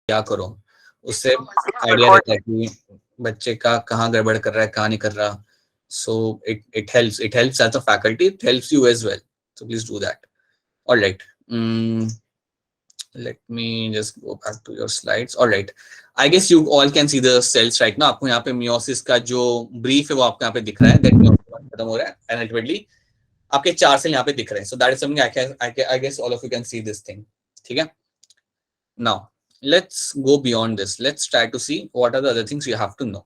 क्या करो, उससे आइडिया रहता है कि बच्चे का कहाँ गड़बड़ कर रहा है, कहाँ नहीं कर रहा. So it helps as a faculty, it helps you as well. So please do that. All right. Let me just go back to your slides. All right. I guess you all can see the cells right now. आपको यहाँ पे meiosis का जो brief है वो आपको यहाँ पे दिख रहा है. That meiosis खत्म हो रहा है and ultimately आपके 4 सेल यहाँ पे दिख रहे हैं. So that is something I guess all of you can see this thing. ठीक है. Now let's go beyond this. Let's try to see what are the other things you have to know.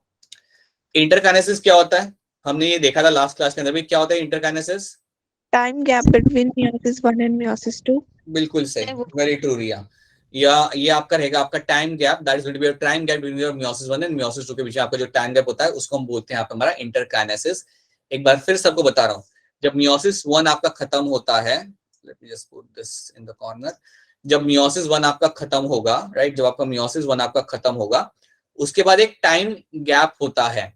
Interkinesis क्या होता है? हमने ये देखा था last class के अंदर भी. क्या होता है interkinesis? Time gap between meiosis 1 and meiosis 2. बिल्कुल सही, वेरी ट्रू रिया. या ये आपका रहेगा आपका time gap, that is going to be time gap between your meiosis 1 and meiosis 2 के बीच आपका जो टाइम गैप होता है उसको हम बोलते हैं यहाँ पे हमारा इंटरकाइनेसिस. एक बार फिर सबको बता रहा हूँ, जब meiosis 1 आपका खत्म होता है, let me just put this in the corner. जब meiosis 1 आपका खत्म होगा, राइट, जब आपका meiosis 1 आपका खत्म होगा, उसके बाद एक टाइम गैप होता है,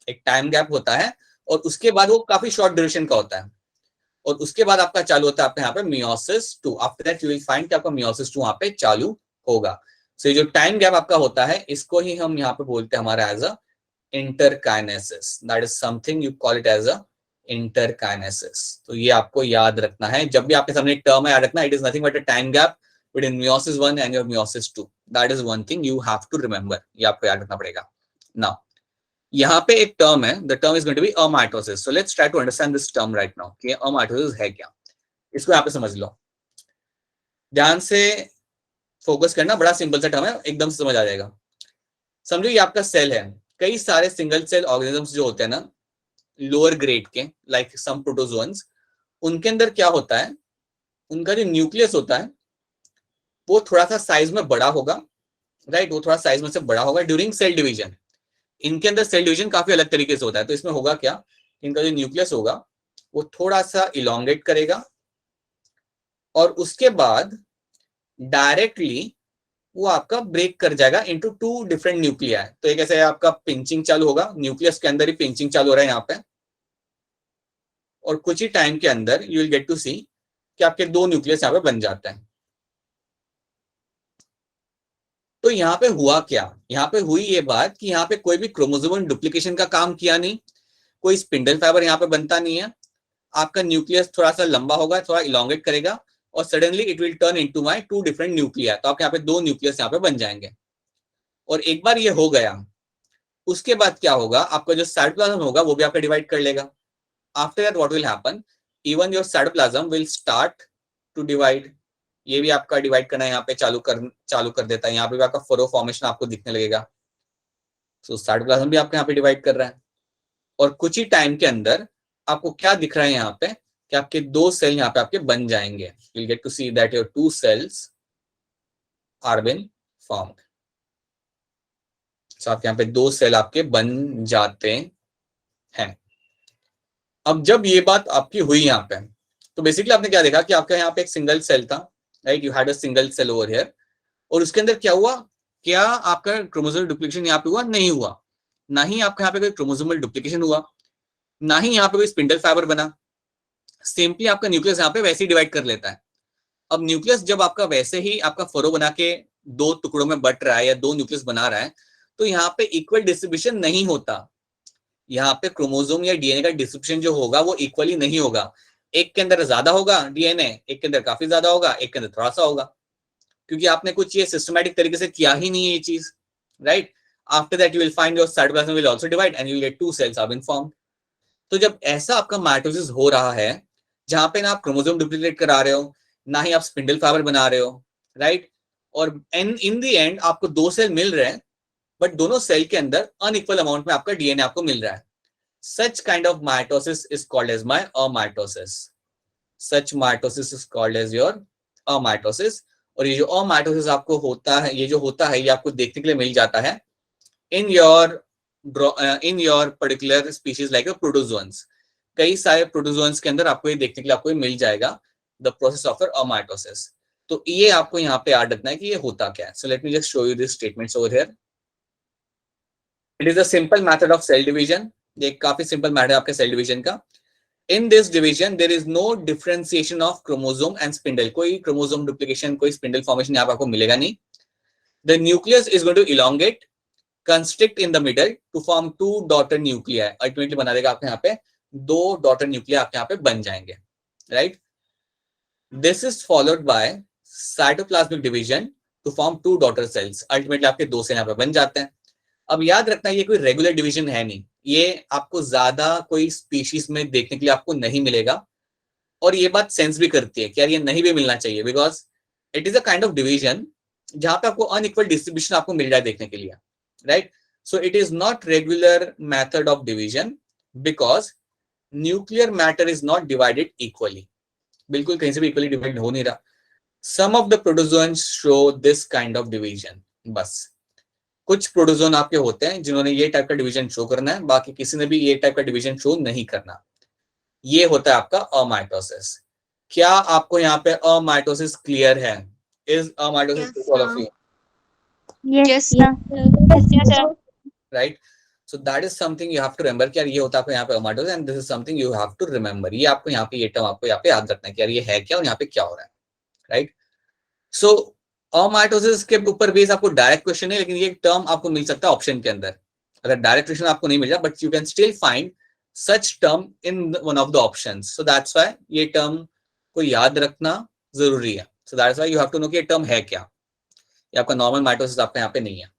एक टाइम गैप होता है, और उसके बाद वो काफी शॉर्ट ड्यूरेशन का होता है, और उसके बाद आपका चालू होता है आपके यहाँ पे meiosis 2. After that you will find कि आपका meiosis 2 वहां पे चालू होगा. सो जो टाइम गैप आपका होता है इसको ही हम यहाँ पे बोलते हैं हमारा as a interkinesis. That is something you call it as a interkinesis. तो ये आपको याद रखना है, जब भी आपके सामने एक टर्म है याद रखना, it is nothing but a time gap between meiosis 1 and your meiosis 2. That is one thing you have to remember. ये आपको याद रखना पड़ेगा. Now यहाँ पे एक टर्म है, the term is going to be amitosis. So let's try to understand this term right now कि अमाइटोसिस है क्या. इसको यहाँ पे समझ लो, ध्यान से फोकस करना. बड़ा सिंपल सा टर्म है, एकदम से समझ आ जाएगा. समझो ये आपका सेल है. कई सारे सिंगल सेल ऑर्गेनिजम्स जो होते हैं ना लोअर ग्रेड के, लाइक सम प्रोटोजोन्स, उनके अंदर क्या होता है, उनका जो न्यूक्लियस होता है वो थोड़ा सा साइज में बड़ा होगा, राइट, वो थोड़ा साइज में से बड़ा होगा ड्यूरिंग सेल डिवीजन. इनके अंदर सेल डिवीजन काफी अलग तरीके से होता है. तो इसमें होगा क्या, इनका जो न्यूक्लियस होगा वो थोड़ा सा इलोंगेट करेगा, और उसके बाद डायरेक्टली वो आपका ब्रेक कर जाएगा इनटू 2 डिफरेंट न्यूक्लियाई. तो एक ऐसे आपका पिंचिंग चालू होगा, न्यूक्लियस के अंदर ही पिंचिंग चालू हो रहा है यहाँ पे, और कुछ ही टाइम के अंदर you will get to see कि आपके 2 न्यूक्लियस यहाँ पे बन जाते हैं. तो यहाँ पे हुआ क्या, यहाँ पे हुई ये बात कि यहाँ पे कोई भी क्रोमोसोमल डुप्लीकेशन का काम किया नहीं, कोई स्पिंडल फाइबर यहाँ पे बनता नहीं है. आपका न्यूक्लियस थोड़ा सा लंबा होगा, थोड़ा इलोंगेट करेगा, और suddenly it will turn into my 2 different nuclei. तो आपके यहाँ पे 2 न्यूक्लियस यहाँ पे बन जाएंगे. और एक बार ये हो गया, उसके बाद क्या होगा, आपका जो साइटोप्लाज्म होगा वो भी आपका डिवाइड कर लेगा. After that what will happen, even your cytoplasm will start to divide. ये भी आपका डिवाइड करना यहाँ पे चालू कर देता है. यहाँ पे भी आपका फरो फॉर्मेशन आपको दिखने लगेगा. सो साइटोप्लाज्म भी आपके यहाँ पे डिवाइड कर रहा है, और कुछ ही टाइम के अंदर आपको क्या दिख रहा है यहाँ पे कि आपके 2 सेल यहाँ पे आपके बन जाएंगे. You will get to see that your 2 cells are been formed. So आपके यहाँ पे 2 सेल आपके बन जाते हैं. अब जब ये बात आपकी हुई यहाँ पे, तो बेसिकली आपने क्या देखा कि आपका यहाँ पे एक सिंगल सेल था, right, you had a single cell over here, और उसके अंदर क्या हुआ, क्या आपका क्रोमोसोमल डुप्लीकेशन यहाँ पे हुआ? नहीं हुआ. ना ही आपका यहाँ पे कोई क्रोमोसोमल डुप्लीकेशन हुआ, ना ही यहाँ पे कोई स्पिंडल फाइबर बना. सिंपली आपका न्यूक्लियस यहाँ पे वैसे ही डिवाइड कर लेता है. अब न्यूक्लियस जब आपका वैसे ही आपका फरो बना के 2 टुकड़ों में बट रहा है या 2 न्यूक्लियस बना रहा है, तो यहाँ पे इक्वल डिस्ट्रीब्यूशन नहीं होता. यहाँ पे क्रोमोसोम या डीएनए का डिस्ट्रीब्यूशन जो होगा वो इक्वली नहीं होगा. एक के अंदर ज्यादा होगा डीएनए, एक के अंदर काफी ज्यादा होगा, एक के अंदर थोड़ा सा होगा, क्योंकि आपने कुछ ये सिस्टमैटिक तरीके से किया ही नहीं है ये चीज, right. After that you will find your cytoplasm will also divide and you will get 2 cells are been formed. तो जब ऐसा आपका माइटोसिस हो रहा है, जहां पे ना आप क्रोमोसोम डुप्लीकेट करा रहे हो, ना ही आप स्पिंडल फाइबर बना रहे हो, राइट, और इन द एंड आपको 2 सेल मिल रहे हैं, बट दोनों सेल के अंदर अनइक्वल अमाउंट में आपका डीएनए आपको मिल रहा है. Such kind of mitosis is called as my amitosis. Such mitosis is called as your amitosis. और ये जो amitosis आपको होता है, ये जो होता है ये आपको देखने के लिए मिल जाता है in your particular species like the protozoans. कई सारे प्रोटोजोन्स के अंदर आपको ये देखने के लिए आपको मिल जाएगा the process of amitosis. तो ये आपको यहाँ पे याद रखना है कि ये होता क्या है. So let me just show you these statements over here. It is a simple method of cell division. ये काफी सिंपल मैथड है आपके सेल डिवीजन का. In this division there is no differentiation of chromosome and spindle. कोई chromosome duplication, कोई spindle formation यहाँ पे आपको मिलेगा नहीं. The nucleus is going to elongate, constrict in the middle to form two daughter nuclei. Ultimately बना देगा आपके यहाँ पे दो daughter nuclei आपके यहाँ पे बन जाएंगे, right? This is followed by cytoplasmic division to form two daughter cells. Ultimately आपके दो सेल यहाँ पे बन जाते हैं. अब याद रखना ये कोई रेगुलर डिवीजन है नहीं, ये आपको ज्यादा कोई स्पीशीज में देखने के लिए आपको नहीं मिलेगा, और ये बात सेंस भी करती है कि यार ये नहीं भी मिलना चाहिए, because it is a kind of division जहां पे आपको अनइक्वल डिस्ट्रीब्यूशन आपको मिल जाए देखने के लिए, right? So it is not regular method of division because nuclear matter is not divided equally, बिल्कुल कहीं से भी इक्वली डिवाइड हो नहीं रहा. Some of the protozoans show this kind of division. बस कुछ प्रोटोजोन आपके होते हैं जिन्होंने ये टाइप का डिवीजन शो करना है, बाकी किसी ने भी ये टाइप का डिवीजन शो नहीं करना. ये होता है आपका अमाइटोसिस. क्या आपको यहाँ पे अमाइटोसिस क्लियर है? Is amitosis clear all of you? Yes, sir. Yes, sir. Right? So that is something you have to remember कि यार ये होता है आपको यहाँ पे amitosis, and this is something you have to remember. ये आपको यहाँ पे ये टर्म आपको यहाँ पे याद रखना है कि यार ये है क्या और यहाँ पे क्या हो रहा है, राइट? सो अमाइटोसिस के ऊपर बेस आपको डायरेक्ट क्वेश्चन है, लेकिन ये टर्म आपको मिल सकता है ऑप्शन के अंदर. अगर डायरेक्ट क्वेश्चन आपको नहीं मिल रहा, but you can still find such term in one of the options. So that's why ये term को याद रखना जरूरी है. So that's why you have to know कि ये term है क्या. ये आपका नॉर्मल माइटोसिस आपका यहाँ पे नहीं है.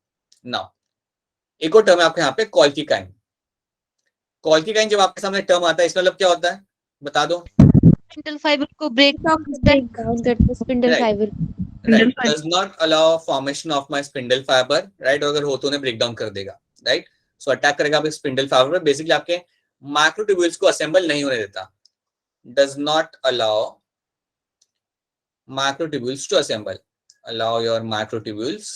Now एक और टर्म है आपके यहाँ पे कॉल्किकाइन. कॉल्किकाइन जब आपके सामने टर्म आता है इसका मतलब क्या होता है बता दो. Spindle fiber को break down that spindle Right. fiber. Right. Does not allow formation of my spindle fiber. Right. और अगर हो तो उन्हें ब्रेक डाउन कर देगा. Right. So अटैक करेगा आपके स्पिंडल फाइबर पर. बेसिकली आपके माइक्रोट्यूब्यूल्स को असेंबल नहीं होने देता. Does not allow microtubules to assemble. Allow your microtubules.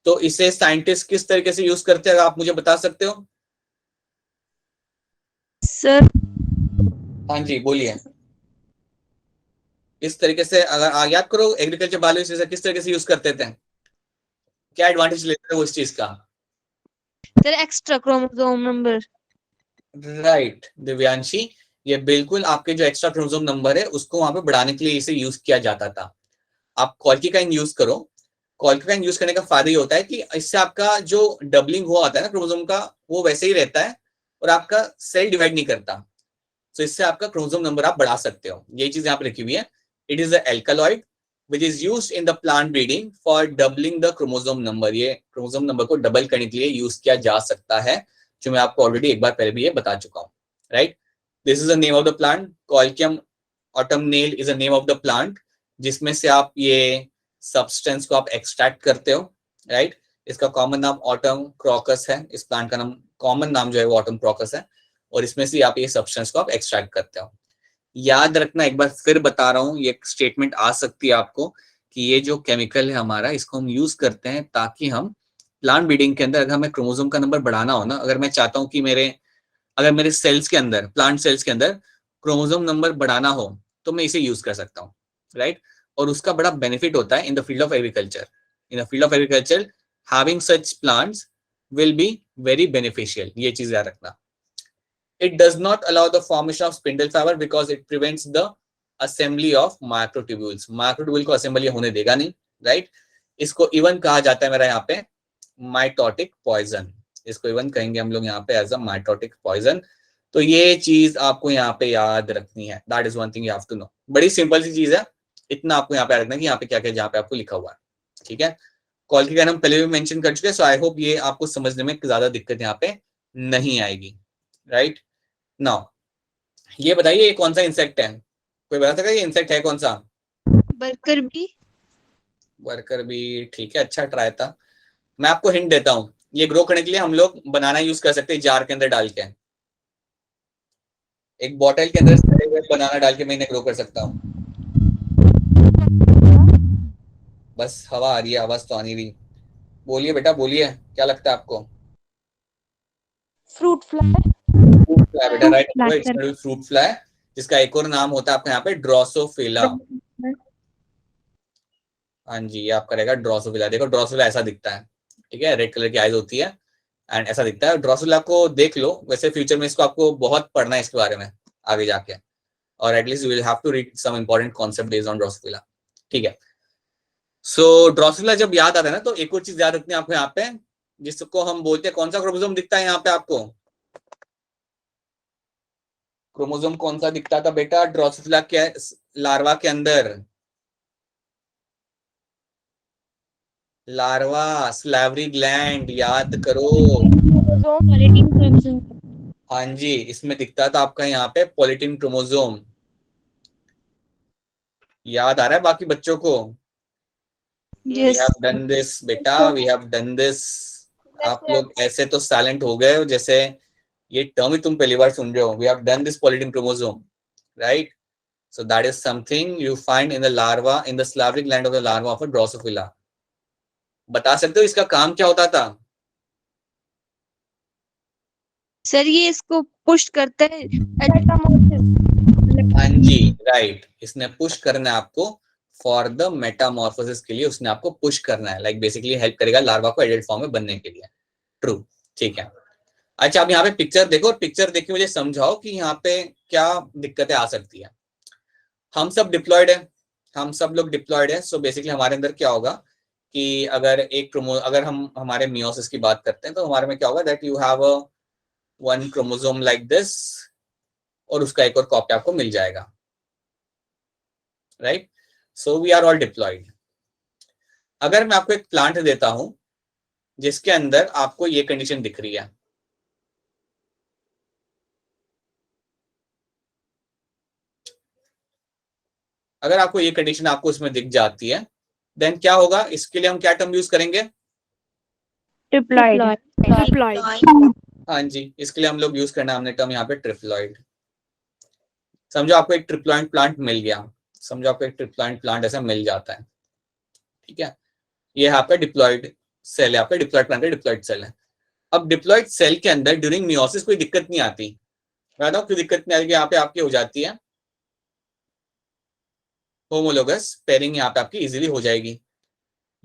तो इसे साइंटिस्ट किस तरीके से यूज करते हैं आप मुझे बता सकते हो? Sir. हाँ जी बोलिए. इस तरीके से अगर याद करो एग्रीकल्चर बायोलॉजी से किस तरीके से यूज करते थे, क्या एडवांटेज लेते थे उस चीज का? Sir, extra chromosome number. Right Divyanshi, ये बिल्कुल आपके जो एक्स्ट्रा क्रोमोसोम नंबर है उसको वहां पे बढ़ाने के लिए इसे यूज किया जाता था. आप कॉल्किकाइन यूज करो. कॉल्किकाइन यूज करने का फायदा ये होता है कि इससे आपका जो डबलिंग हुआ होता है ना क्रोमोसोम का, वो वैसे ही रहता है और आपका सेल डिवाइड नहीं करता. तो इससे आपका क्रोमोसोम नंबर आप बढ़ा सकते हो. ये चीज यहाँ पे लिखी हुई है. It is alkaloid which is used in the plant breeding for doubling the chromosome number. ये क्रोमोसोम नंबर को डबल करने के लिए यूज किया जा सकता है, जो मैं आपको ऑलरेडी एक बार पहले भी ये बता चुका हूँ, right? This is the name of the plant. Colchicum autumnale is the name of the plant, जिसमें से आप ये सब्सटेंस को आप एक्सट्रैक्ट करते हो, राइट? इसका कॉमन नाम ऑटम क्रोकस है. इस प्लांट का नाम कॉमन नाम जो है वो ऑटम क्रोकस है, और इसमें से आप ये सब्सटेंस को आप एक्सट्रैक्ट करते हो. याद रखना, एक बार फिर बता रहा हूँ, ये स्टेटमेंट आ सकती है आपको कि ये जो केमिकल है हमारा, इसको हम यूज करते हैं ताकि हम प्लांट ब्रीडिंग के अंदर अगर हमें क्रोमोसोम का नंबर बढ़ाना हो ना, अगर मैं चाहता हूँ कि अगर मेरे सेल्स के अंदर, प्लांट सेल्स के अंदर क्रोमोसोम नंबर बढ़ाना हो, तो मैं इसे यूज कर सकता हूँ, राइट? और उसका बड़ा बेनिफिट होता है in the field of agriculture. In the field of agriculture having such plants will be very beneficial. ये चीज याद रखना. It does not allow the formation of spindle fiber because it prevents the assembly of microtubules. Microtubule को assembly होने देगा नहीं, right? इसको even कहा जाता है मेरा यहाँ पे माइटोटिक पॉइजन. इसको इवन कहेंगे हम लोग यहाँ पे एज अ माइटोटिक पॉइजन. तो ये चीज आपको यहाँ पे याद रखनी है. That is one thing you have to know. बड़ी सिंपल सी चीज है, इतना आपको यहाँ पे याद रखना है कि यहाँ पे क्या क्या जहाँ पे आपको लिखा हुआ है, ठीक है? कॉल्किकाइन हम पहले भी मेंशन कर चुके हैं, सो आई होप ये आपको समझने में ज्यादा दिक्कत यहाँ पे नहीं आएगी, राइट? नाउ ये बताइए ये कौन सा इंसेक्ट है? कोई बता सकता है ये इंसेक्ट है कौन सा? Worker bee. वर्कर बी, ठीक है, अच्छा ट्राई था. मैं आपको हिंट देता हूँ, ये ग्रो करने के लिए हम लोग बनाना यूज कर सकते हैं जार के अंदर डाल के. एक बॉटल के अंदर बनाना डाल के मैं इन्हें ग्रो कर सकता हूँ. बस हवा आ रही है, आवाज तो आनी रही. बोलिए बेटा बोलिए, क्या लगता है आपको? Fruit fly. बेटा राइट, फ्रूट फ्लाई, जिसका एक और नाम होता है आपके यहाँ पे ड्रोसोफिला. हाँ जी, ये आपका रहेगा ड्रोसोफिला. देखो ड्रोसोफिला ऐसा दिखता है, ठीक है? रेड कलर की आईज होती है एंड ऐसा दिखता है. ड्रोसोफिला को देख लो. वैसे फ्यूचर में इसको आपको बहुत पढ़ना है इसके बारे में आगे जाके, और at least you will have to read some important concept based on drosophila, ठीक है? सो ड्रोसोफिला जब याद आता है ना, तो एक और चीज याद रखनी है आपको यहाँ पे, जिसको हम बोलते हैं, कौन सा क्रोमोसोम दिखता है यहाँ पे आपको? क्रोमोसोम कौन सा दिखता था बेटा ड्रोसोफिला के लार्वा के अंदर? लार्वा, स्लैवरी ग्लैंड, याद करो। Polytene chromosome. हाँ जी, इसमें दिखता था आपका यहाँ पे पॉलीटीन क्रोमोसोम। याद आ रहा है बाकी बच्चों को? We yes. Have done this बेटा, वी हैव डन दिस। आप लोग ऐसे तो साइलेंट हो गए हो जैसे ये टर्म ही तुम पहली बार सुन रहे हो। We have done this polytene chromosome, right? So that is something you find in the larva, in the salivary gland of the larva of a Drosophila. बता सकते हो इसका काम क्या होता था? सर ये इसको पुश करता है। हाँ जी, राइट। इसने पुश करना है आपको फॉर द मेटामॉर्फोसिस के लिए, उसने आपको पुश करना है, लाइक बेसिकली हेल्प करेगा लार्वा को एडल्ट फॉर्म में बनने के लिए। ट्रू, ठीक है। अच्छा, अब यहाँ पे पिक्चर देखो, और पिक्चर देख के मुझे समझाओ कि यहाँ पे क्या दिक्कतें आ सकती है। हम सब डिप्लॉयड है, हम सब लोग डिप्लॉयड है। सो बेसिकली हमारे अंदर क्या होगा कि अगर हम हमारे मियोसिस की बात करते हैं, तो हमारे में क्या होगा that you have one chromosome like this, और उसका एक और कॉपी आपको मिल जाएगा, राइट? So we are all diploid. अगर मैं आपको एक प्लांट देता हूं जिसके अंदर आपको ये कंडीशन दिख रही है, अगर आपको ये कंडीशन आपको उसमें दिख जाती है, देन क्या होगा? इसके लिए हम क्या टर्म यूज करेंगे? Triploid. हाँ जी, इसके लिए हम लोग यूज करना है हमने टर्म यहाँ पे ट्रिप्लॉइड। समझो आपको एक ट्रिप्लॉइड प्लांट मिल गया, समझो आपको एक ट्रिप्लॉइड प्लांट ऐसा मिल जाता है, ठीक है? ये आपका डिप्लॉइड सेल है, आपका डिप्लॉइड प्लांट का डिप्लॉइड सेल है। अब डिप्लॉइड सेल के अंदर ड्यूरिंग मियोसिस कोई दिक्कत नहीं आती। मैं बताऊं क्यों दिक्कत नहीं आती? यहाँ पे आपकी हो जाती है होमोलोगस पेयरिंग, यहाँ पे आपकी इजीली हो जाएगी।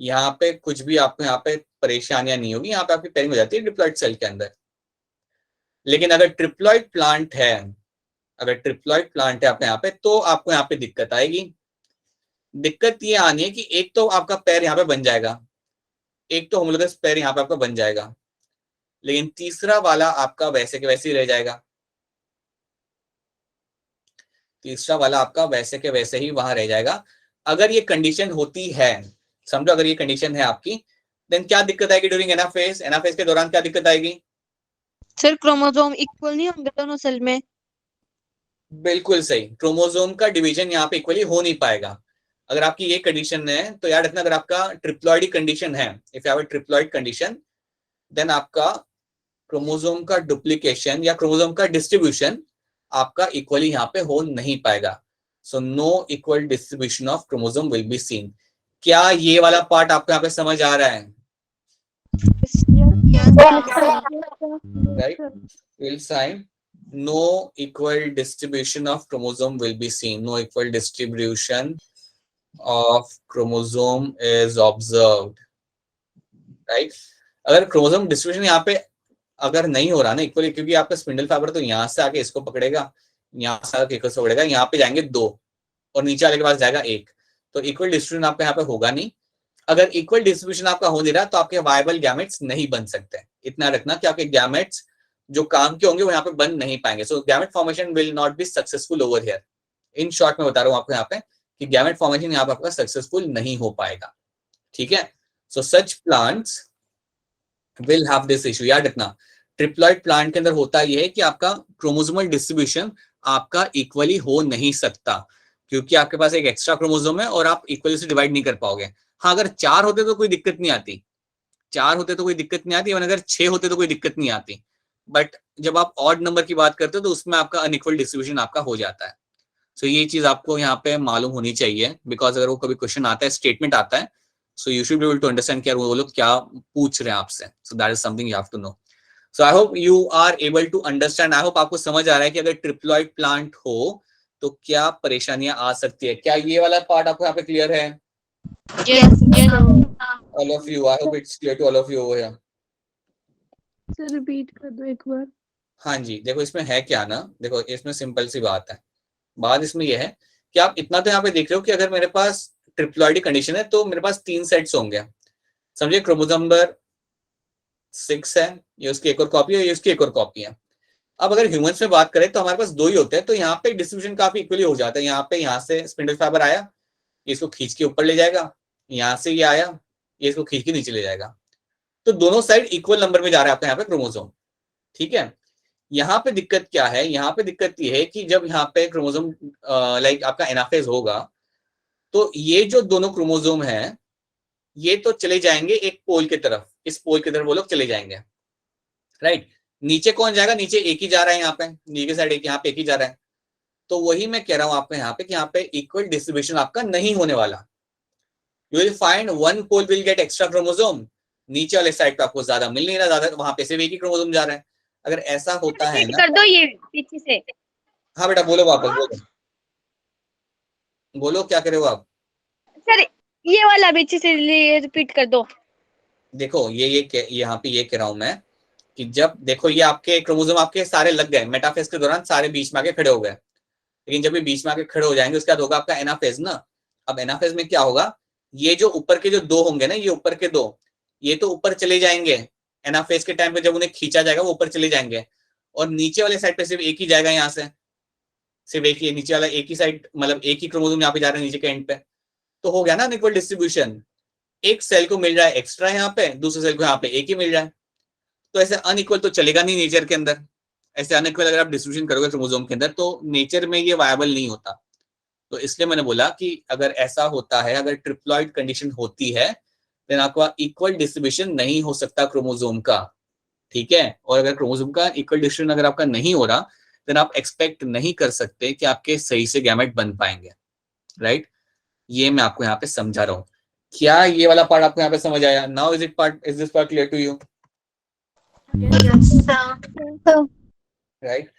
यहाँ पे कुछ भी आपको यहाँ पे परेशानियां नहीं होगी, यहाँ पे आपकी पेयरिंग हो जाती है डिप्लॉइड सेल के अंदर। लेकिन अगर ट्रिप्लॉइड प्लांट है, अगर ट्रिप्लॉइड प्लांट है आपके यहाँ पे, तो आपको यहाँ पे दिक्कत आएगी। दिक्कत ये आनी है कि एक तो आपका पैर यहाँ पे बन जाएगा, एक तो होमोलोगस पैर यहाँ पे आपका बन जाएगा, लेकिन तीसरा वाला आपका वैसे के वैसे ही रह जाएगा। तीसरा वाला आपका वैसे के वैसे ही वहां रह जाएगा। अगर ये कंडीशन होती है, समझो अगर ये कंडीशन है आपकी, देन क्या दिक्कत आएगी ड्यूरिंग एनाफेज? एनाफेज के दौरान क्या दिक्कत आएगी? सर क्रोमोसोम इक्वल नहीं होंगे दोनों सेल में। बिल्कुल सही, क्रोमोसोम का डिवीजन यहाँ पे इक्वली हो नहीं पाएगा। अगर आपकी ये कंडीशन है तो याद रखना, अगर आपका ट्रिप्लॉइड कंडीशन है, if you have a triploid condition, then आपका क्रोमोसोम का डुप्लीकेशन या क्रोमोसोम का डिस्ट्रीब्यूशन आपका इक्वली यहाँ पे हो नहीं पाएगा। So no equal distribution of chromosome will be seen. क्या ये वाला पार्ट आपको यहाँ पे समझ आ रहा है? Right, will sign no equal distribution of chromosome will be seen, no equal distribution of chromosome is observed, right? अगर क्रोमोसोम डिस्ट्रीब्यूशन यहाँ पे अगर नहीं हो रहा ना इक्वली, क्योंकि आपका स्पिंडल फाइबर तो यहाँ से आके इसको पकड़ेगा, यहाँ से आके इसको पकड़ेगा, यहाँ पे जाएंगे 2 और नीचे वाले के पास जाएगा 1, तो इक्वल डिस्ट्रीब्यूशन आपका यहाँ पे होगा नहीं। अगर इक्वल डिस्ट्रीब्यूशन आपका हो नहीं रहा तो आपके वायबल गैमेट्स नहीं बन सकते। इतना रखना कि आपके गैमेट्स जो काम के होंगे वो यहाँ पे बन नहीं पाएंगे। So gamete formation will not be successful over here. In short में बता रहा हूँ आपको यहाँ पे कि गैमेट फॉर्मेशन यहाँ पे आपका सक्सेसफुल नहीं हो पाएगा, ठीक है? So such plants will have this issue. याद रखना, ट्रिप्लॉइड प्लांट के अंदर होता यह है कि आपका क्रोमोसोमल डिस्ट्रीब्यूशन आपका इक्वली हो नहीं सकता, क्योंकि आपके पास एक एक्स्ट्रा क्रोमोसोम है और आप इक्वली से डिवाइड नहीं कर पाओगे। हाँ, अगर 4 होते तो कोई दिक्कत नहीं आती, 4 होते तो कोई दिक्कत नहीं आती, अगर 6 होते तो कोई दिक्कत नहीं आती। बट जब आप ऑड नंबर की बात करते हो तो उसमें आपका अनइक्वल डिस्ट्रीब्यूशन आपका हो जाता है। सो ये चीज आपको यहाँ पे मालूम होनी चाहिए, बिकॉज अगर वो कभी क्वेश्चन आता है, स्टेटमेंट आता है, so you should be able to understand कि वो लोग क्या पूछ रहे हैं आपसे। So that is something you have to know. So I hope you are able to understand. I hope आपको समझ आ रहा है कि अगर ट्रिप्लॉइड प्लांट हो तो क्या परेशानियां आ सकती है। क्या ये वाला पार्ट आपको यहाँ पे क्लियर है? All of you, I hope it's clear to all of you over here. Sir repeat कर दो एक बार। हाँ जी, देखो इसमें है क्या ना, देखो इसमें सिंपल सी बात है। बात इसमें यह है कि आप इतना तो यहाँ पे देख रहे हो कि अगर मेरे पास ट्रिप्लॉइड कंडीशन है तो मेरे पास 3 सेट्स होंगे, समझिए क्रोमोसोम नंबर 6 है, ये उसकी एक और कॉपी है, ये उसकी एक और कॉपी है। अब अगर ह्यूमंस में बात करें तो हमारे पास 2 ही होते हैं, तो यहाँ पे डिस्ट्रीब्यूशन काफी इक्वली हो जाता है। यहाँ पे यहाँ से स्पिंडल फाइबर आया, ये इसको खींच के ऊपर ले जाएगा, यहाँ से ये आया, ये इसको खींच के नीचे ले जाएगा, तो दोनों साइड इक्वल नंबर में जा रहा है आपका यहाँ पे क्रोमोसोम, ठीक है। यहाँ पे दिक्कत क्या है, यहाँ पे दिक्कत ये है कि जब यहाँ पे क्रोमोसोम लाइक आपका एनाफेज होगा तो ये जो दोनों क्रोमोसोम है ये तो चले जाएंगे एक पोल की तरफ, इस पोल की तरफ वो लोग चले जाएंगे, राइट। नीचे कौन जाएगा, नीचे एक ही जा रहा है, यहाँ पे नीचे साइड एक, यहाँ पे एक ही जा रहा है। तो वही मैं कह रहा हूं आपको यहाँ पे कि यहाँ पे इक्वल डिस्ट्रीब्यूशन आपका नहीं होने वाला। You will find one pole will get extra chromosome, नीचे वाले साइड पे आपको ज्यादा मिल नहीं रहा, ज्यादा वहां पे सिर्फ एक ही क्रोमोसोम जा रहा है। अगर ऐसा होता है ना, कर दो ये पीछे से। हाँ बेटा बोलो, वापस बोलो, बोलो क्या करे हो आप। सर ये वाला पीछे से रिपीट कर दो। देखो ये यहाँ पे ये कह रहा हूं मैं कि जब देखो ये आपके क्रोमोसोम आपके सारे लग गए, मेटाफेज के दौरान सारे बीच में आके खड़े हो गए, लेकिन जब ये बीच में आके खड़े हो जाएंगे उसके बाद होगा आपका एनाफेज ना। अब एनाफेज में क्या होगा, ये जो ऊपर के जो 2 होंगे ना, ये ऊपर के 2 ये तो ऊपर चले जाएंगे, एनाफेज के टाइम पे जब उन्हें खींचा जाएगा वो ऊपर चले जाएंगे, और नीचे वाले साइड पे सिर्फ एक ही जाएगा, यहाँ से सिर्फ एक ही, नीचे वाला एक ही साइड, मतलब एक ही क्रोमोसोम यहाँ पे जा रहा है नीचे के एंड पे। तो हो गया ना अनइक्वल डिस्ट्रीब्यूशन, एक सेल को मिल रहा है एक्स्ट्रा यहाँ पे, दूसरे सेल को यहाँ पे एक ही मिल रहा है। तो ऐसे अनइक्वल तो चलेगा नहीं नेचर के अंदर, ऐसे अनइक्वल अगर आप डिस्ट्रीब्यूशन करोगे क्रोमोसोम के अंदर तो नेचर में ये वायबल नहीं होता। तो इसलिए मैंने बोला कि अगर ऐसा होता है, अगर ट्रिप्लॉइड कंडीशन होती है देन आपका इक्वल डिस्ट्रीब्यूशन नहीं हो सकता क्रोमोसोम का, ठीक है। और अगर क्रोमोसोम का इक्वल डिस्ट्रीब्यूशन अगर आपका नहीं हो रहा देन आप एक्सपेक्ट नहीं कर सकते कि आपके सही से गैमेट बन पाएंगे, राइट। ये मैं आपको यहाँ पे समझा रहा हूँ। क्या ये वाला पार्ट आपको यहाँ पे समझ आया? Now is this part clear to you? Right.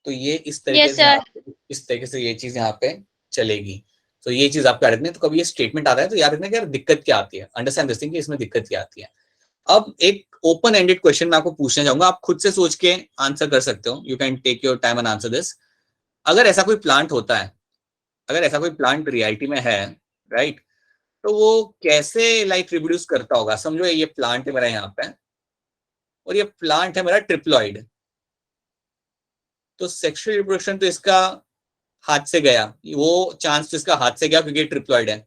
तो ये इस तरीके से ये चीज यहाँ पे चलेगी। तो ये चीज आप याद रखना। तो कभी ये स्टेटमेंट आता है तो याद रखना कि यार दिक्कत क्या आती है, अंडरस्टैंड दिस थिंग कि इसमें दिक्कत क्या आती है। अब एक ओपन एंडेड क्वेश्चन मैं आपको पूछना चाहूंगा, आप खुद से सोच के आंसर कर सकते हो, you can take your time and answer this. अगर ऐसा कोई प्लांट होता है, अगर ऐसा कोई प्लांट रियलिटी में है, राइट, तो वो कैसे लाइक रिप्रोड्यूस करता होगा? समझो ये प्लांट है मेरा यहाँ पे, और ये प्लांट है मेरा ट्रिप्लॉइड, तो सेक्सुअल रिप्रोडक्शन तो इसका हाथ से गया, वो चांस तो इसका हाथ से गया क्योंकि ट्रिप्लॉइड है।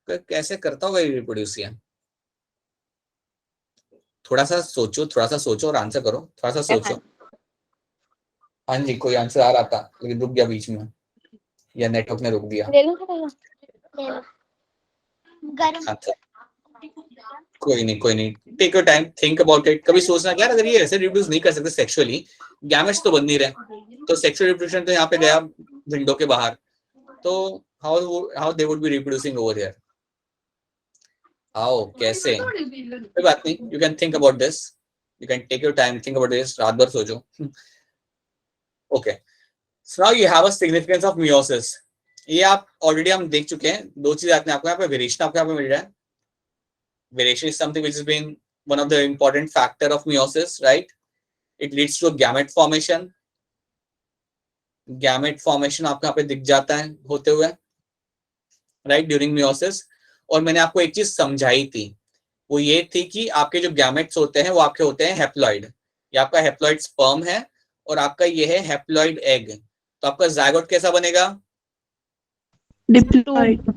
तो कैसे करता होगा ये रिप्रोड्यूस? थोड़ा सा सोचो और आंसर करो, थोड़ा सा सोचो। हाँ जी, कोई आंसर आ रहा था लेकिन रुक गया बीच में, या नेटवर्क ने रोक दिया। अच्छा कोई नहीं, take your time, think about it. कभी सोचना कि यार अगर ये ऐसे रिप्रोड्यूस नहीं कर सकते सेक्सुअली, गैमेट्स तो बन नहीं रहे, तो सेक्सुअल रिप्रोडक्शन तो यहाँ पे गया विंडो के बाहर, तो how they would be reproducing over here? How, कैसे? कोई बात नहीं, you can think about this, you can take your time, think about this, रात भर सोचो। Okay, so now you have a significance of meiosis. ये आप ऑलरेडी हम देख चुके हैं। 2 चीजें आती हैं आपको यहाँ पे, वेरिएशन आपको यहाँ पे मिल रहा है। Variation is something which has been one of the important factor of meiosis, right? It leads to a gamete formation. Gamete formation आपको यहाँ पे दिख जाता है होते हुए, right, during meiosis। और मैंने आपको एक चीज समझाई थी, वो ये थी कि आपके जो गैमेट्स होते हैं वो आपके होते हैं हैप्लॉइड। ये आपका हैप्लॉइड स्पर्म है और आपका ये है हैप्लॉइड एग। तो आपका जायगोट कैसा बनेगा? डिप्लॉइड।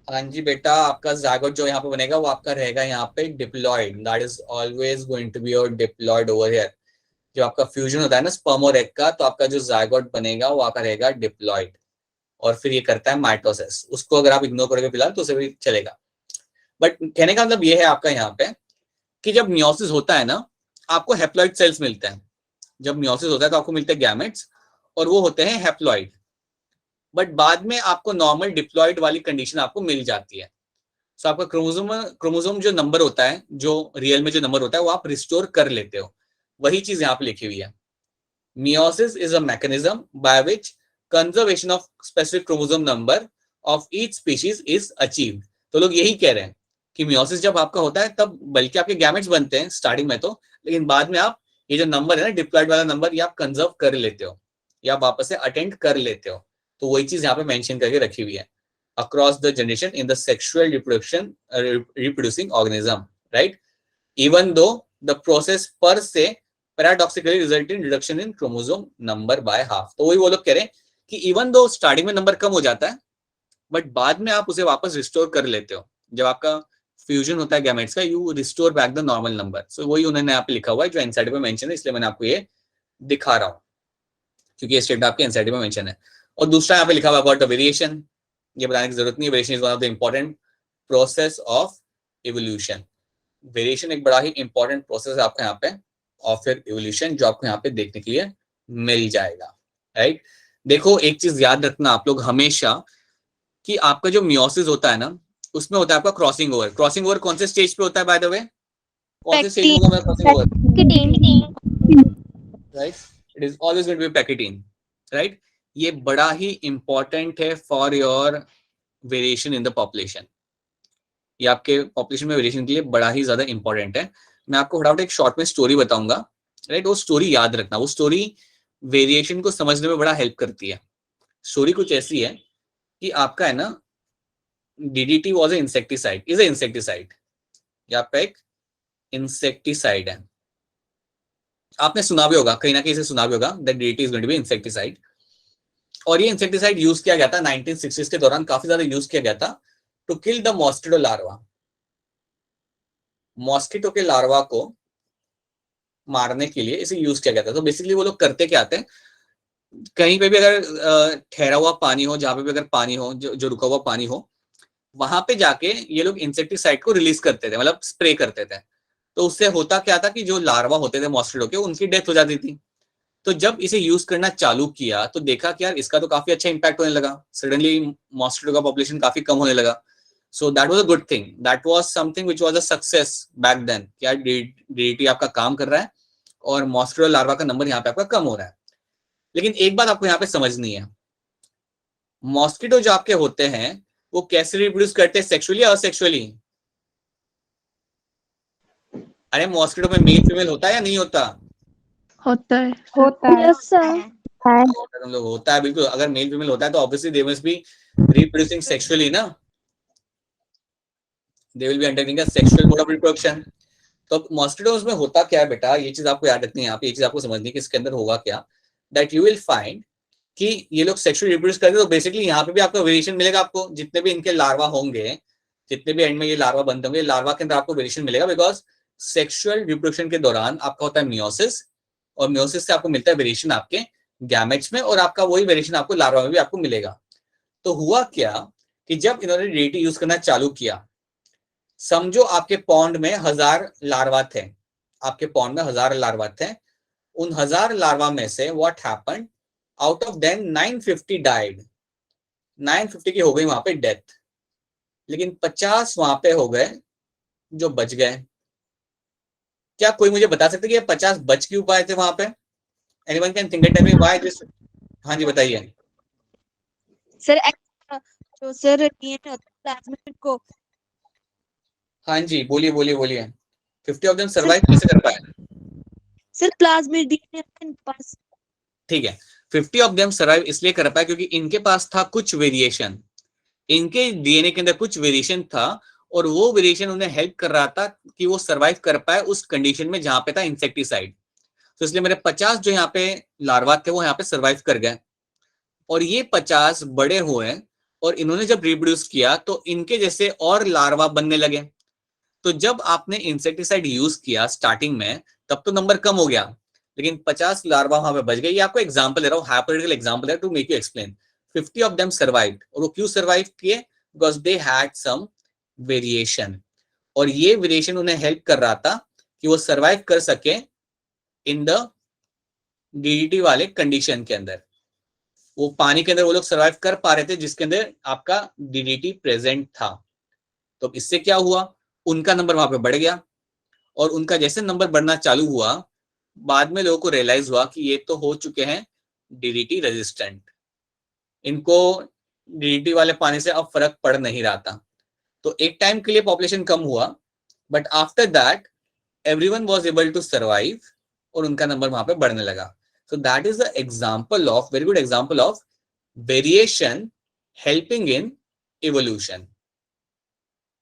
हाँ जी बेटा, आपका जायगोट जो यहाँ पे बनेगा वो आपका रहेगा यहाँ पे diploid. That is always going to be your diploid over here. जब आपका फ्यूजन होता है ना स्पर्म और एग का, तो आपका जो जायगोट बनेगा वो आपका रहेगा डिप्लॉइड, और फिर ये करता है माइटोसिस। उसको अगर आप इग्नोर करोगे फिलहाल तो उसे भी चलेगा, बट कहने का मतलब ये है आपका यहाँ पे कि जब मियोसिस होता है ना, आपको हैप्लॉइड सेल्स मिलते हैं। जब मियोसिस होता है तो आपको मिलते हैं गैमेट्स, और वो होते हैं हैप्लॉइड। बट बाद में आपको नॉर्मल डिप्लॉइड वाली कंडीशन आपको मिल जाती है। सो आपका क्रोमोसोम जो नंबर होता है, जो रियल में जो नंबर होता है, वो आप रिस्टोर कर लेते हो। वही चीज यहाँ पे लिखी हुई है। Meiosis is a mechanism by which conservation of specific chromosome number of each species is achieved. तो लोग यही कह रहे हैं कि मियोसिस जब आपका होता है तब बल्कि आपके गैमेट्स बनते हैं स्टार्टिंग में तो, लेकिन बाद में आप ये जो नंबर है ना डिप्लॉइड वाला नंबर, ये आप कंजर्व कर लेते हो या वापस से अटेंड कर लेते हो। तो वही चीज यहाँ पे मेंशन करके रखी हुई है। across the generation in the sexual reproducing organism, right? Even though the process per se paradoxically result in reduction in chromosome number by half. तो वही वो लोग कह रहे हैं कि इवन दो स्टार्टिंग में नंबर कम हो जाता है, बट बाद में आप उसे वापस रिस्टोर कर लेते हो. जब आपका फ्यूजन होता है गैमेट्स का, you restore back the normal number. So वही उन्होंने यहाँ पे लिखा हुआ है जो एनसीईआरटी पे मेंशन है, इसलिए मैंने आपको ये दिखा रहा हूँ क्योंकि ये स्टेटमेंट आपके एनसीईआरटी पे मेंशन है. और दूसरा यहाँ पे लिखा हुआ अबाउट द वेरिएशन, ये बताने की जरूरत नहीं है. Variation is one of the important process of evolution. Variation एक बड़ा ही इंपॉर्टेंट प्रोसेस है आपका यहाँ पे ऑफ इवोल्यूशन, जो आपको यहाँ पे देखने के लिए मिल जाएगा, राइट? देखो एक चीज याद रखना आप लोग हमेशा कि आपका जो मियोसिस होता है ना, उसमें होता है आपका क्रॉसिंग ओवर. क्रॉसिंग ओवर कौन से स्टेज पे होता है बाय द वे? कौन से स्टेज होगा crossing over? Right, it is always going to be pachytene, right? ये बड़ा ही इंपॉर्टेंट है for your variation in the population. ये आपके पॉपुलेशन में वेरिएशन के लिए बड़ा ही ज्यादा इंपॉर्टेंट है. मैं आपको फटाफट एक शॉर्ट में स्टोरी बताऊंगा, राइट? वो स्टोरी याद रखना, वो स्टोरी वेरिएशन को समझने में बड़ा हेल्प करती है. स्टोरी कुछ ऐसी है कि आपका है ना, DDT was an insecticide, is an insecticide. ये आपका एक इंसेक्टिसाइड है. आपने सुना भी होगा, कहीं ना कहीं से सुना भी होगा that DDT is going to be insecticide. और ये इंसेक्टिसाइड यूज किया गया था 1960s के दौरान, काफी ज्यादा यूज किया गया था to kill the mosquito larva. Mosquito के लार्वा को मारने के लिए इसे यूज किया गया था. तो बेसिकली वो लोग करते क्या आते हैं, कहीं पे भी अगर ठहरा हुआ पानी हो, जहां पे भी अगर पानी हो, जो रुका हुआ पानी हो, वहां पे जाके ये लोग इंसेक्टिसाइड को रिलीज करते थे, मतलब स्प्रे करते थे. तो उससे होता क्या था कि जो लार्वा होते थे मॉस्किटो के, उनकी डेथ हो जाती थी. तो जब इसे यूज करना चालू किया तो देखा कि यार इसका तो काफी अच्छा इंपैक्ट होने लगा. सडनली मॉस्किटो का पॉपुलेशन काफी कम होने लगा. So that was a good thing, that was something which was a success back then. क्या DDT आपका काम कर रहा है और मॉस्किटो लार्वा का नंबर यहाँ पे आपका कम हो रहा है. लेकिन एक बात आपको यहाँ पे समझनी है, मॉस्किटो जो आपके होते हैं वो कैसे रिप्रोड्यूस करते हैं, सेक्सुअली या असेक्सुअली? अरे मॉस्किटो में मेल फीमेल होता है या नहीं होता? होता है. Yes, sir. तुम लोग होता है बिल्कुल. अगर मेल फीमेल होता है तो obviously they must be reproducing sexually ना, they will be undergoing a sexual mode of reproduction. तो मॉस्किटोज में होता क्या है बेटा, ये चीज आपको याद रखनी है. यहाँ पे ये चीज आपको समझनी है कि इसके अंदर होगा क्या, दैट यू विल फाइंड कि ये लोग सेक्सुअल रिप्रोड्यूस करते हैं. तो बेसिकली यहाँ पे भी आपको वेरिएशन मिलेगा. आपको जितने भी इनके लार्वा होंगे, जितने भी एंड में ये लार्वा बनते होंगे, लार्वा के अंदर आपको वेरिएशन मिलेगा. बिकॉज सेक्सुअल रिप्रोडक्शन के दौरान आपका होता है मियोसिस, और मियोसिस से आपको मिलता है वेरिएशन आपके गैमेट्स में, और आपका वही वेरिएशन आपको लार्वा में भी आपको मिलेगा. तो हुआ क्या कि जब इन्होंने DDT यूज करना चालू किया, समझो आपके पॉन्ड में 1000 लार्वा थे, आपके पॉन्ड में 1000 लार्वा थे. उन 1000 लार्वा में से what happened, out of them 950 died. 950 की हो गई वहां पे डेथ, लेकिन 50 वहां पे हो गए जो बच गए. क्या कोई मुझे बता सकते कि ये 50 बच क्यों पाए थे वहां पे? Anyone can think it, why this? हाँ जी बताइए. सर जो सर DNA होता है प्लाज्मिड को, हाँ जी बोलिए बोलिए बोलिए. 50 ऑफ देम सर्वाइव कैसे कर पाए? सर प्लाज्मिड DNA इनके पास. ठीक है, 50 ऑफ देम सर्वाइव इसलिए कर पाए क्योंकि इनके पास था कुछ वेरिएशन, इनके DNA के अंदर कुछ वेरिएशन था, और वो वेरिएशन उन्हें हेल्प कर रहा था कि वो सर्वाइव कर पाए उस कंडीशन में जहां पे था इंसेक्टिसाइड. तो इसलिए मेरे 50 जो यहाँ पे लार्वा थे वो यहाँ पे सर्वाइव कर गए, और ये 50 बड़े हुए, और इन्होंने जब रिप्रोड्यूस किया तो इनके जैसे और लार्वा बनने लगे. तो जब आपने इंसेक्टिसाइड यूज किया स्टार्टिंग में, तब तो नंबर कम हो गया, लेकिन 50 लार्वा वहां पे बच गए. ये आपको एग्जांपल दे रहा हूँ, हाइपोथेटिकल एग्जांपल है to make you explain. 50 of them survived, और वो क्यों सर्वाइव किए? Because they had some variation, और ये वेरिएशन उन्हें हेल्प कर रहा था कि वो सर्वाइव कर सके इन द DDT वाले कंडीशन के अंदर. वो पानी के अंदर वो लोग सर्वाइव कर पा रहे थे जिसके अंदर आपका DDT प्रेजेंट था. तो इससे क्या हुआ, उनका नंबर वहां पे बढ़ गया, और उनका जैसे नंबर बढ़ना चालू हुआ, बाद में लोगों को रियलाइज हुआ कि ये तो हो चुके हैं DDT रेजिस्टेंट, इनको DDT वाले पानी से अब फर्क पड़ नहीं रहा था. तो एक टाइम के लिए पॉपुलेशन कम हुआ, but after that everyone was able to survive, और उनका नंबर वहां पे बढ़ने लगा. So that is the example of, very good example of variation helping in evolution.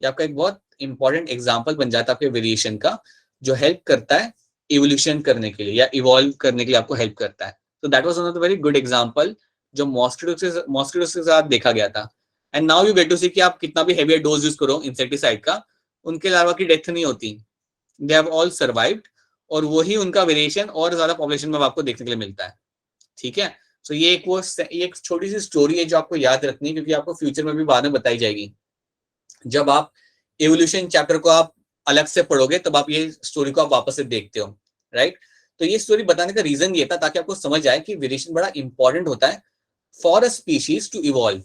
ये आपका एक बहुत इंपॉर्टेंट एग्जाम्पल बन जाता है आपके वेरिएशन का, जो हेल्प करता है इवोल्यूशन करने के लिए या इवॉल्व करने के लिए आपको हेल्प करता है. तो that was one of the very good example जो मॉस्किटो के साथ देखा गया था. And now you get to see कि आप कितना भी हेवी डोज यूज करो इंसेक्टिसाइड का, उनके लार्वा की डेथ नहीं होती. दे हैव ऑल सर्वाइव्ड, और वही उनका वेरिएशन और ज्यादा पॉपुलेशन में आपको देखने के लिए मिलता है. ठीक है. सो ये एक छोटी सी स्टोरी है जो आपको याद रखनी है, क्योंकि आपको फ्यूचर में भी बाद में बताई जाएगी. जब आप एवोल्यूशन चैप्टर को आप अलग से पढ़ोगे तब आप ये स्टोरी को आप वापस से देखते हो, राइट. तो ये स्टोरी बताने का रीजन ये था ताकि आपको समझ आए कि वेरिएशन बड़ा इंपॉर्टेंट होता है for a species to evolve.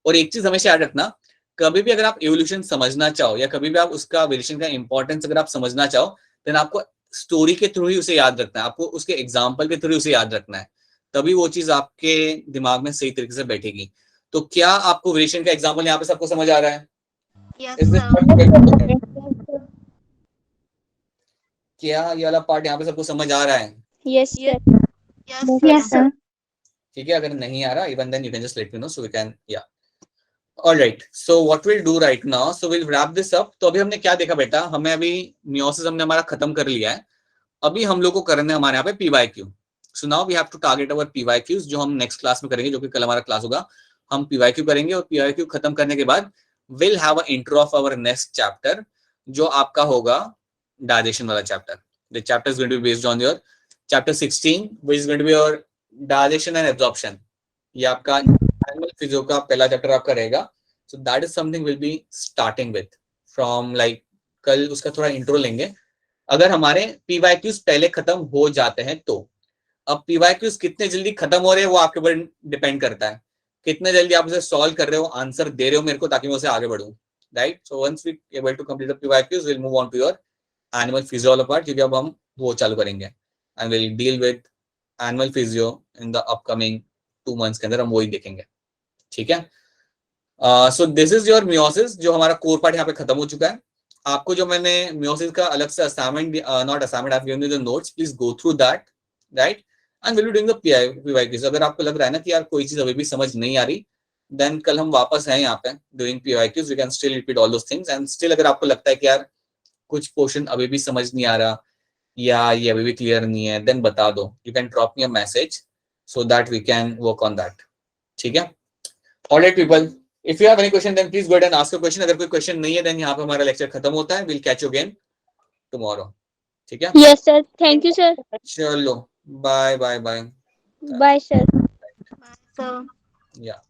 और एक चीज हमेशा याद रखना, कभी भी अगर आप एवोल्यूशन समझना चाहो या कभी भी आप उसका वेरिएशन का इंपॉर्टेंस अगर आप समझना चाहो, देन आपको स्टोरी के थ्रू ही उसे याद रखना है, आपको उसके एग्जाम्पल के थ्रू उसे याद रखना है, तभी वो चीज आपके दिमाग में सही तरीके से बैठेगी. तो क्या आपको वेरिएशन का एग्जाम्पल यहाँ पे सबको समझ आ रहा है? Yes, sir. क्या ये वाला पार्ट यहाँ पे सबको समझ आ रहा है? Yes, sir. Yes, sir. ठीक है. अगर नहीं आ रहा, even then you can just let me know so we can, yeah. All right. So what we'll do right now, so we'll wrap this up. तो अभी हमने क्या देखा बेटा, हमें अभी मियोसिस हमने हमारा खत्म कर लिया है. अभी हम लोग को करने हमारे यहाँ पे PYQ. So now we have to target our PYQs, जो हम नेक्स्ट क्लास में करेंगे, जो कि कल हमारा क्लास होगा. हम PYQ करेंगे और PYQ खत्म करने के बाद we'll have an intro of our next chapter, जो आपका होगा डाइजेशन वाला chapter. The chapter is going to be based on your chapter 16, which is going to be your digestion and absorption. ये आपका एनिमल फिजियो का पहला chapter आपका रहेगा. So that is something we'll be starting with from like कल उसका थोड़ा intro लेंगे. अगर हमारे PYQs पहले खत्म हो जाते हैं तो. अब PYQs कितने जल्दी खत्म हो रहे हैं वो आपके ऊपर डिपेंड करता है, कितने जल्दी आप उसे सॉल्व कर रहे हो, आंसर दे रहे हो मेरे को, ताकि मैं उसे आगे बढ़ूं, right. So once we able to complete the PYQs, we'll move on to your animal physio वाला पार्ट, क्योंकि अब हम वो चालू करेंगे and will deal with animal physio in the upcoming 2 months के अंदर हम वही देखेंगे. ठीक है. So this is your meiosis, जो हमारा कोर पार्ट यहाँ पे खत्म हो चुका है. आपको जो मैंने मियोसिस का अलग से assignment, not assignment, I have given you the notes, please go through that, right. And will be doing the PYQs. अगर आपको लग रहा है ना कि यार कोई चीज अभी भी समझ नहीं आ रही, देन कल हम वापस हैं यहाँ पे doing PYQs. We can still repeat all those things. And still अगर आपको लगता है कि यार कुछ पोर्शन अभी भी समझ नहीं आ रहा या ये अभी भी क्लियर नहीं है, देन बता दो. You can drop me a message so that we can work on that. ठीक है. Alright people, if you have any question then please go ahead and ask a question. अगर कोई क्वेश्चन नहीं है देन यहाँ पे हमारा लेक्चर खत्म होता है. Will catch you again tomorrow. ठीक है. Yes, sir. Thank you, sir. चलो bye bye bye. Bye, sir. Bye, sir. या